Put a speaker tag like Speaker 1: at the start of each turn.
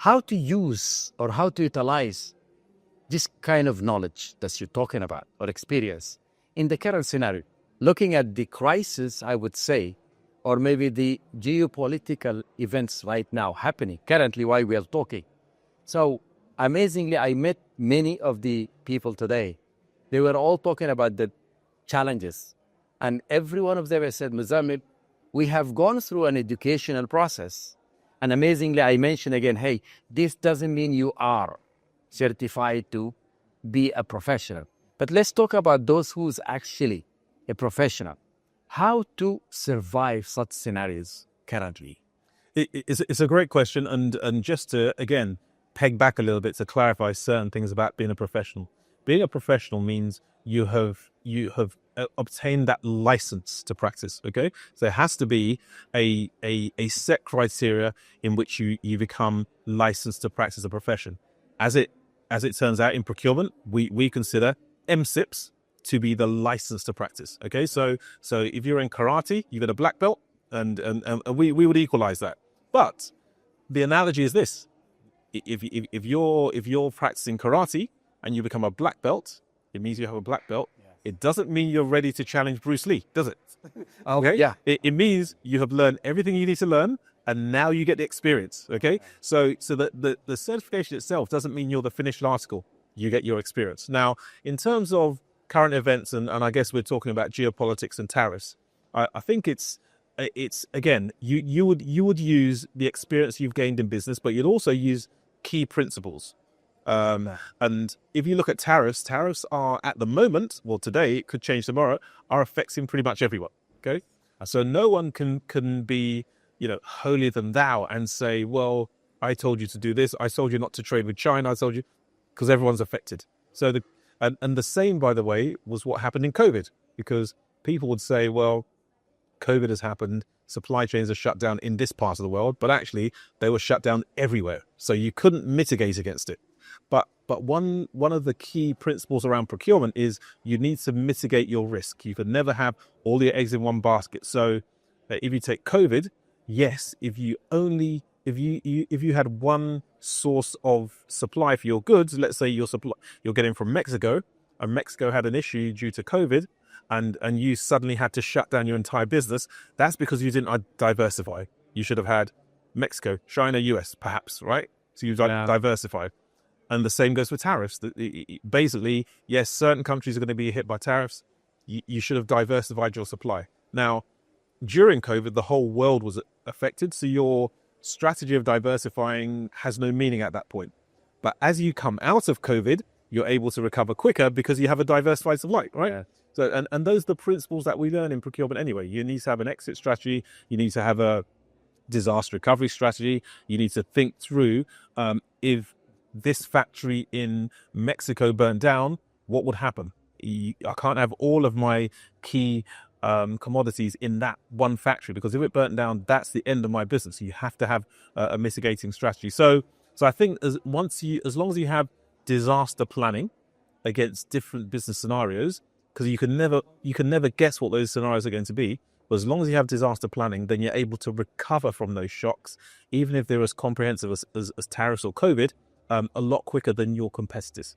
Speaker 1: how to use or how to utilize this kind of knowledge that you're talking about or experience in the current scenario. Looking at the crisis, I would say, or maybe the geopolitical events right now happening currently while we are talking. So amazingly, I met many of the people today. They were all talking about the challenges. And every one of them has said, Muzammil, we have gone through an educational process. And amazingly, I mentioned again, hey, this doesn't mean you are certified to be a professional. But let's talk about those who's actually a professional. How to survive such scenarios currently?
Speaker 2: It's a great question. And just to, again, peg back a little bit to clarify certain things about being a professional. Being a professional means you have obtained that license to practice. Okay, so there has to be a set criteria in which you become licensed to practice a profession. As it turns out, in procurement, we consider CIPS to be the license to practice. Okay, so if you're in karate, you get a black belt, and we would equalize that. But the analogy is this: if you're practicing karate and you become a black belt, it means you have a black belt. Yeah. It doesn't mean you're ready to challenge Bruce Lee, does it? Okay. Yeah. It means you have learned everything you need to learn, and now you get the experience. Okay. So the certification itself doesn't mean you're the finished article. You get your experience. Now, in terms of current events, and I guess we're talking about geopolitics and tariffs, I think it's again, you would use the experience you've gained in business, but you'd also use key principles. And if you look at tariffs are at the moment, well, today, it could change tomorrow, are affecting pretty much everyone. Okay. So no one can be, holier than thou and say, well, I told you to do this. I told you not to trade with China. I told you, because everyone's affected. So and the same, by the way, was what happened in COVID, because people would say, well, COVID has happened. Supply chains are shut down in this part of the world, but actually they were shut down everywhere. So you couldn't mitigate against it. But one of the key principles around procurement is you need to mitigate your risk. You could never have all your eggs in one basket. So if you take COVID, yes, if you had one source of supply for your goods, let's say you're getting from Mexico, and Mexico had an issue due to COVID, and you suddenly had to shut down your entire business, that's because you didn't diversify. You should have had Mexico, China, US, perhaps, right? So you diversified. And the same goes for tariffs. Basically, yes, certain countries are going to be hit by tariffs. You should have diversified your supply. Now, during COVID, the whole world was affected. So your strategy of diversifying has no meaning at that point. But as you come out of COVID, you're able to recover quicker because you have a diversified supply, right? Yeah. So, and those are the principles that we learn in procurement anyway. You need to have an exit strategy. You need to have a disaster recovery strategy. You need to think through if this factory in Mexico burnt down, what would happen? I can't have all of my key commodities in that one factory, because if it burnt down, that's the end of my business. You have to have a mitigating strategy. So I think as long as you have disaster planning against different business scenarios, because you can never guess what those scenarios are going to be. But as long as you have disaster planning, then you're able to recover from those shocks, even if they're as comprehensive as tariffs or COVID, a lot quicker than your competitors.